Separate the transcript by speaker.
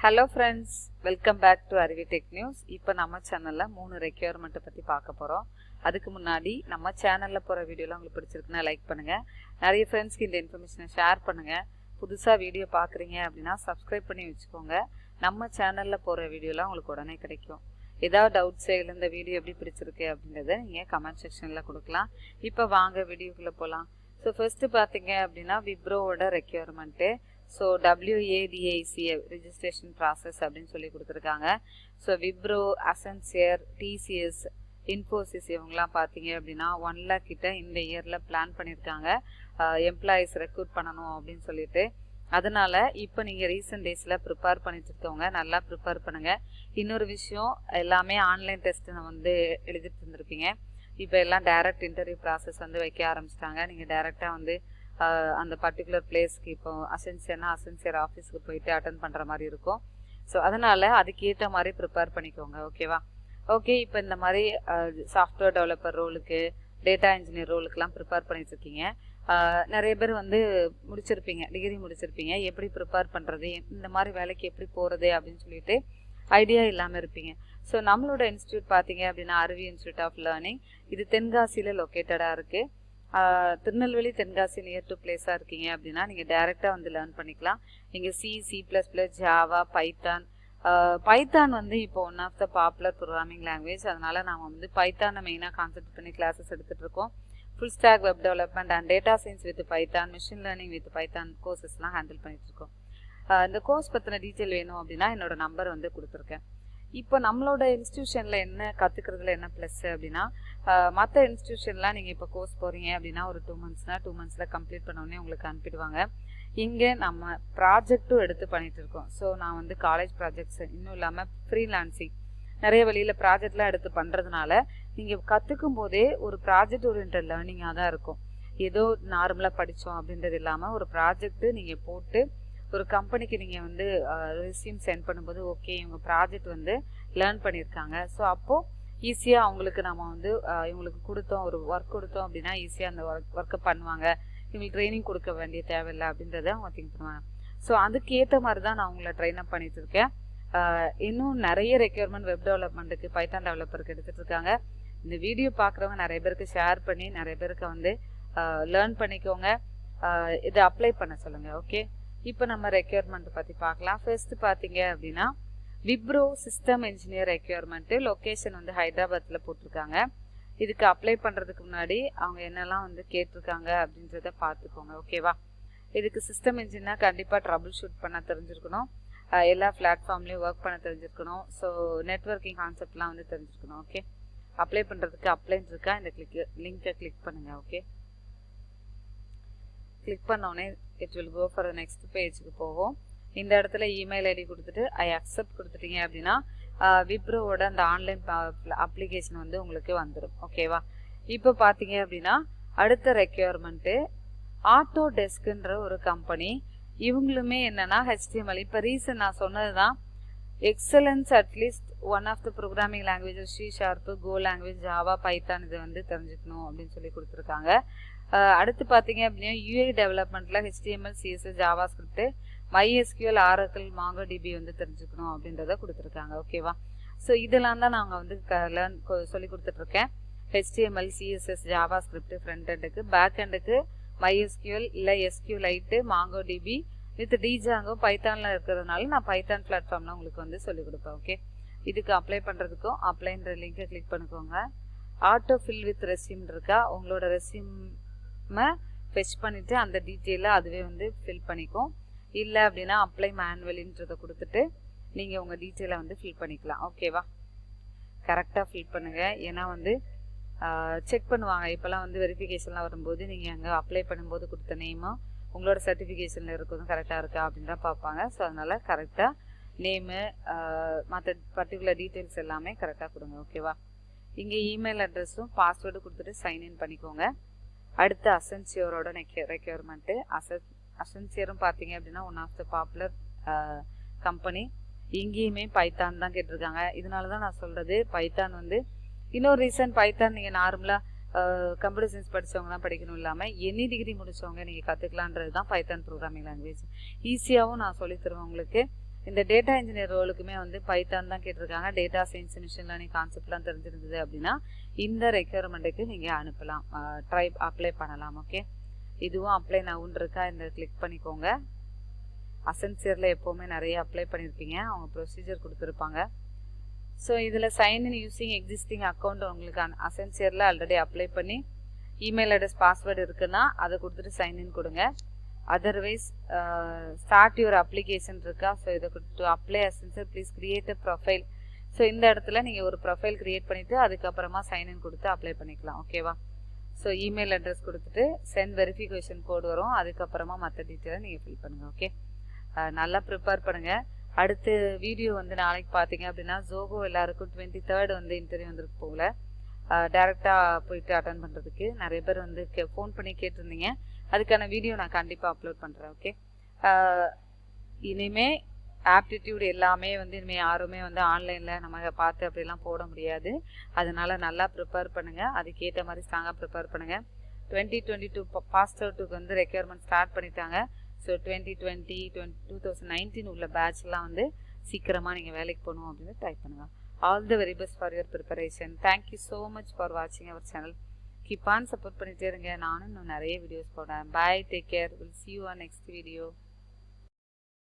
Speaker 1: Hello friends, welcome back to aruvitechnews. இப்போ நம்ம சேனல்ல 3 ரெக்யர்மென்ட் பத்தி பார்க்க போறோம். அதுக்கு முன்னாடி நம்ம சேனல்ல போற வீடியோலாம் உங்களுக்கு பிடிச்சிருக்குனா லைக் பண்ணுங்க. நிறைய ஃப்ரெண்ட்ஸ்க்கு இந்த இன்ஃபர்மேஷனை ஷேர் பண்ணுங்க. புதுசா வீடியோ பார்க்குறீங்க அப்படினா சப்ஸ்கிரைப் பண்ணி வெச்சுக்கோங்க. நம்ம சேனல்ல போற வீடியோலாம் உங்களுக்கு உடனே கிடைக்கும். ஏதாவது டவுட்ஸ் இல்ல இந்த வீடியோ எப்படி பிடிச்சிருக்கு அப்படிங்கறத நீங்க கமெண்ட் செக்ஷன்ல கொடுக்கலாம். இப்போ வாங்க வீடியோக்குள்ள போலாம். சோ ஃபர்ஸ்ட் பாத்தீங்க அப்படினா விப்ரோவோட requirement. So WADIC registration process அப்படின்னு சொல்லி கொடுத்துருக்காங்க. So Wipro, Accenture, TCS, Infosys இவங்கெல்லாம் பார்த்தீங்க அப்படின்னா 1 lakh கிட்ட இந்த இயரில் பிளான் பண்ணியிருக்காங்க எம்ப்ளாயீஸ் ரெக்ரூட் பண்ணணும் அப்படின்னு சொல்லிட்டு. அதனால இப்போ நீங்கள் ரீசெண்ட் டேஸில் ப்ரிப்பேர் பண்ணிட்டு இருக்கவங்க நல்லா ப்ரிப்பேர் பண்ணுங்கள். இன்னொரு விஷயம், எல்லாமே ஆன்லைன் டெஸ்ட் வந்து எழுதிட்டு இருந்திருப்பீங்க. இப்போ எல்லாம் டைரக்ட் இன்டர்வியூ ப்ராசஸ் வந்து வைக்க ஆரம்பிச்சிட்டாங்க. நீங்கள் டைரெக்டாக வந்து அந்த பர்டிகுலர் பிளேஸ்க்கு இப்போ அசென்சியர் ஆஃபீஸ்க்கு போயிட்டு அட்டன் பண்ணுற மாதிரி இருக்கும். ஸோ அதனால் அதுக்கேற்ற மாதிரி ப்ரிப்பேர் பண்ணிக்கோங்க. ஓகேவா? ஓகே, இப்போ இந்த மாதிரி சாஃப்ட்வேர் டெவலப்பர் ரோலுக்கு, டேட்டா இன்ஜினியர் ரோலுக்குலாம் ப்ரிப்பேர் பண்ணிட்டு இருக்கீங்க. நிறைய பேர் வந்து முடிச்சிருப்பீங்க, டிகிரி முடிச்சிருப்பீங்க. எப்படி ப்ரிப்பேர் பண்ணுறது, இந்த மாதிரி வேலைக்கு எப்படி போகிறது அப்படின்னு சொல்லிட்டு ஐடியா இல்லாமல் இருப்பீங்க. ஸோ நம்மளோட இன்ஸ்டியூட் பார்த்தீங்க அப்படின்னா அருவி இன்ஸ்டியூட் ஆஃப் லேர்னிங். இது தென்காசியில் லொக்கேட்டடாக இருக்குது. திருநெல்வேலி, தென்காசி நியர் டு பிளேஸாக இருக்கீங்க அப்படின்னா நீங்கள் டைரெக்டாக வந்து லேர்ன் பண்ணிக்கலாம். நீங்கள் C++, ஜாவா, பைத்தான் வந்து இப்போ one of the popular programming language. அதனால நாம் வந்து பைத்தானை மெயினாக கான்சென்ட்ரேட் பண்ணி கிளாஸஸ் எடுத்துகிட்டு இருக்கோம். Full stack web development and data science with Python, machine learning with Python கோர்சஸ்லாம் ஹேண்டில் பண்ணிட்டு இருக்கோம். இந்த கோர்ஸ் பற்றின டீட்டெயில் வேணும் அப்படின்னா என்னோட நம்பர் வந்து கொடுத்துருக்கேன். இப்போ நம்மளோட இன்ஸ்டியூஷனில் என்ன கற்றுக்கிறதுல என்ன ப்ளஸ் அப்படின்னா, மற்ற இன்ஸ்டியூஷன்லாம் நீங்கள் இப்போ கோர்ஸ் போகிறீங்க அப்படின்னா ஒரு 2 monthsல கம்ப்ளீட் பண்ணோடனே உங்களுக்கு அனுப்பிடுவாங்க. இங்கே நம்ம ப்ராஜெக்டும் எடுத்து பண்ணிட்டு இருக்கோம். ஸோ நான் வந்து காலேஜ் ப்ராஜெக்ட்ஸ் இன்னும் இல்லாமல் ஃப்ரீலான்சிங் நிறைய வழியில் ப்ராஜெக்ட்லாம் எடுத்து பண்ணுறதுனால நீங்கள் கற்றுக்கும் போதே ஒரு ப்ராஜெக்ட் ஓரியன்டட் லேர்னிங்காக தான் இருக்கும். ஏதோ நார்மலாக படித்தோம் அப்படின்றது இல்லாமல் ஒரு ப்ராஜெக்ட்டு நீங்கள் போட்டு ஒரு கம்பெனிக்கு நீங்கள் வந்து ரெஸ்யூம் சென்ட் பண்ணும்போது ஓகே இவங்க ப்ராஜெக்ட் வந்து லேர்ன் பண்ணியிருக்காங்க. ஸோ அப்போது ஈஸியாக அவங்களுக்கு நம்ம வந்து இவங்களுக்கு கொடுத்தோம், ஒரு ஒர்க் கொடுத்தோம் அப்படின்னா ஈஸியாக அந்த ஒர்க்கை பண்ணுவாங்க. இவங்களுக்கு ட்ரைனிங் கொடுக்க வேண்டிய தேவையில்லை அப்படின்றத அவங்க திங்க் பண்ணுவாங்க. ஸோ அதுக்கேற்ற மாதிரி தான் நான் அவங்கள ட்ரெயின் அப் பண்ணிட்டு இருக்கேன். இன்னும் நிறைய ரெக்யர்மெண்ட் வெப் டெவலப்மெண்ட்டுக்கு, பைத்தான் டெவலப்பருக்கு எடுத்துகிட்டு இருக்காங்க. இந்த வீடியோ பார்க்குறவங்க நிறைய பேருக்கு ஷேர் பண்ணி நிறைய பேருக்கு வந்து லேர்ன் பண்ணிக்கோங்க. இதை அப்ளை பண்ண சொல்லுங்கள். ஓகே, இப்போ நம்ம ரெக்யர்மெண்ட் பற்றி பார்க்கலாம். ஃபர்ஸ்ட் பார்த்தீங்க அப்படின்னா Wipro system engineer requirement. Location வந்து ஹைதராபாத்தில் போட்டிருக்காங்க. இதுக்கு அப்ளை பண்ணுறதுக்கு முன்னாடி அவங்க என்னெல்லாம் வந்து கேட்டிருக்காங்க அப்படின்றத பார்த்துக்கோங்க. ஓகேவா? இதுக்கு சிஸ்டம் இன்ஜினியர் கண்டிப்பாக ட்ரபிள் ஷூட் பண்ண தெரிஞ்சிருக்கணும். எல்லா பிளாட்ஃபார்ம்லேயும் ஒர்க் பண்ண தெரிஞ்சிருக்கணும். ஸோ நெட்வொர்க்கிங் கான்செப்ட்லாம் வந்து தெரிஞ்சிருக்கணும். ஓகே, அப்ளை பண்ணுறதுக்கு அப்ளைன்னு இருக்கா, இந்த லிங்கை கிளிக் பண்ணுங்கள். ஓகே, கிளிக் பண்ணோடனே it will go for next பேஜுக்கு போகும். இந்த இடத்துல இமெயில் ஐடி கொடுத்துட்டு ஐ அக்செப்ட் கொடுத்துட்டீங்க அப்படின்னா விப்ரோவோட அந்த ஆன்லைன் அப்ளிகேஷன் வந்து உங்களுக்கு வந்துடும். ஓகேவா? இப்போ பார்த்தீங்க அப்படின்னா அடுத்த ரெக்யர்மெண்ட்டு ஆட்டோடெஸ்க்ன்ற ஒரு கம்பெனி. இவங்களுமே என்னன்னா HTML, இப்போ ரீசன் நான் சொன்னது தான், excellence at least one of the programming languages C#, Go language, Java, Python இதை வந்து தெரிஞ்சுக்கணும் அப்படின்னு சொல்லி கொடுத்துருக்காங்க. அடுத்து பார்த்தீங்க அப்படின்னா UI டெவலப்மெண்ட்டில் HTML, CSS, Java script, MySQL, Oracle, MongoDB வந்து தெரிஞ்சுக்கணும் அப்படின்றத கொடுத்துருக்காங்க. ஓகேவா? ஸோ இதெல்லாம் தான் நாங்கள் வந்து சொல்லி கொடுத்துட்ருக்கேன். HTML, CSS, Java script front எண்டுக்கு, பேக் எண்டுக்கு MySQL இல்லை SQLite, MongoDB வித் Django, பைத்தானில் இருக்கிறதுனால நான் பைத்தான் பிளாட்ஃபார்மில் உங்களுக்கு வந்து சொல்லிக் கொடுப்பேன். ஓகே, இதுக்கு அப்ளை பண்ணுறதுக்கும் அப்ளைன்ற லிங்கை கிளிக் பண்ணிக்கோங்க. ஆட்டோ ஃபில் வித் ரெஸ்யூம் இருக்கா, உங்களோட ரெஸ்யூமை ஃபெச் பண்ணிவிட்டு அந்த டீட்டெயிலை அதுவே வந்து ஃபில் பண்ணிக்கும். இல்லை அப்படின்னா அப்ளை மேனுவலின்றதை கொடுத்துட்டு நீங்கள் உங்கள் டீட்டெயிலை வந்து ஃபில் பண்ணிக்கலாம். ஓகேவா? கரெக்டாக ஃபில் பண்ணுங்கள். ஏன்னா வந்து செக் பண்ணுவாங்க. இப்போலாம் வந்து வெரிஃபிகேஷன்லாம் வரும்போது நீங்கள் அங்கே அப்ளை பண்ணும்போது கொடுத்த நேமும் உங்களோட சர்டிஃபிகேஷனில் இருக்கிறதும் கரெக்டாக இருக்கா அப்படின்னு தான் பார்ப்பாங்க. ஸோ அதனால் கரெக்டாக நேமு, மற்ற பர்டிகுலர் டீட்டெயில்ஸ் எல்லாமே கரெக்டாக கொடுங்க. ஓகேவா? இங்கே இமெயில் அட்ரஸும் பாஸ்வேர்டு கொடுத்துட்டு சைன்இன் பண்ணிக்கோங்க. அடுத்து அசென்சியரோட ரெக்யர்மெண்ட்டு. அசென்சியரும் பார்த்தீங்க அப்படின்னா one of the popular company. இங்கேயுமே பைத்தான் தான் கேட்டிருக்காங்க. இதனால தான் நான் சொல்கிறது பைத்தான் வந்து இன்னொரு ரீசன், பைத்தான் நீங்கள் நார்மலாக கம்ப்யூட்டர் சயின்ஸ் படித்தவங்க தான் படிக்கணும் இல்லாமல் எனி டிகிரி முடித்தவங்க நீங்கள் கற்றுக்கலான்றது தான் பைத்தான் ப்ரோக்ராமிங் லாங்குவேஜ். ஈஸியாகவும் நான் சொல்லித்தருவேன் உங்களுக்கு. இந்த டேட்டா இன்ஜினியர் ரோலுக்குமே வந்து பைத்தான் தான் கேட்டிருக்காங்க. டேட்டா சயின்ஸ் மிஷின் லேர்னிங் கான்செப்ட்லாம் தெரிஞ்சிருந்தது அப்படின்னா இந்த ரெக்யர்மெண்ட்டுக்கு நீங்கள் அனுப்பலாம், அப்ளை பண்ணலாம். ஓகே, இதுவும் அப்ளை நவுன்னு இருக்கா, இந்த கிளிக் பண்ணிக்கோங்க. அசென்சியரில் எப்போவுமே நிறைய அப்ளை பண்ணியிருப்பீங்க, அவங்க ப்ரொசீஜர் கொடுத்துருப்பாங்க. ஸோ இதில் சைன்இன் யூஸிங் எக்ஸிஸ்டிங் அக்கௌண்ட் உங்களுக்கு அசென்சியரில் ஆல்ரெடி அப்ளை பண்ணி இமெயில் அட்ரஸ் பாஸ்வேர்டு இருக்குன்னா அதை கொடுத்துட்டு சைன்இன் கொடுங்க. அதர்வைஸ் ஸ்டார்ட் யுவர் அப்ளிகேஷன் இருக்கா, ஸோ இதை கொடுத்துட்டு apply Accenture please create a profile. So இந்த இடத்துல நீங்கள் ஒரு ப்ரொஃபைல் கிரியேட் பண்ணிவிட்டு அதுக்கப்புறமா சைன்இன் கொடுத்து அப்ளை பண்ணிக்கலாம். ஓகேவா? ஸோ இமெயில் அட்ரஸ் கொடுத்துட்டு சென்ட் வெரிஃபிகேஷன் கோடு வரும், அதுக்கப்புறமா மற்ற டீட்டெயிலை நீங்கள் ஃபில் பண்ணுங்கள். ஓகே, நல்லா ப்ரிப்பேர் பண்ணுங்கள். அடுத்த வீடியோ வந்து நாளைக்கு பார்த்தீங்க அப்படின்னா ஜோகோ எல்லாருக்கும் 23rd வந்து இன்டர்வியூ வந்துருக்கு போகல, டைரெக்டாக போயிட்டு அட்டன் பண்ணுறதுக்கு நிறைய பேர் வந்து ஃபோன் பண்ணி கேட்டிருந்தீங்க. அதுக்கான வீடியோ நான் கண்டிப்பாக அப்லோட் பண்ணுறேன். ஓகே, இனிமேல் ஆப்டிடியூட் எல்லாமே வந்து இனிமேல் யாருமே வந்து ஆன்லைனில் நம்ம பார்த்து அப்படிலாம் போட முடியாது. அதனால் நல்லா ப்ரிப்பேர் பண்ணுங்கள், அதுக்கேற்ற மாதிரி ஸ்ட்ராங்காக ப்ரிப்பேர் பண்ணுங்கள். 2022 பாஸ்ட் அவுட்டுக்கு வந்து ரெக்யர்மெண்ட் ஸ்டார்ட் பண்ணிட்டாங்க. ஸோ 2020 2019 உள்ள பேட்ச்லாம் வந்து சீக்கிரமாக நீங்கள் வேலைக்கு போகணும் அப்படின்னு ட்ரை பண்ணுங்கள். All the very best for your preparation. Thank you so much for வாட்சிங் our channel. Keep on support பண்ணிகிட்டே இருங்க, நானும் இன்னும் நிறைய வீடியோஸ் போடுறேன். Bye, take care, will see you on next video.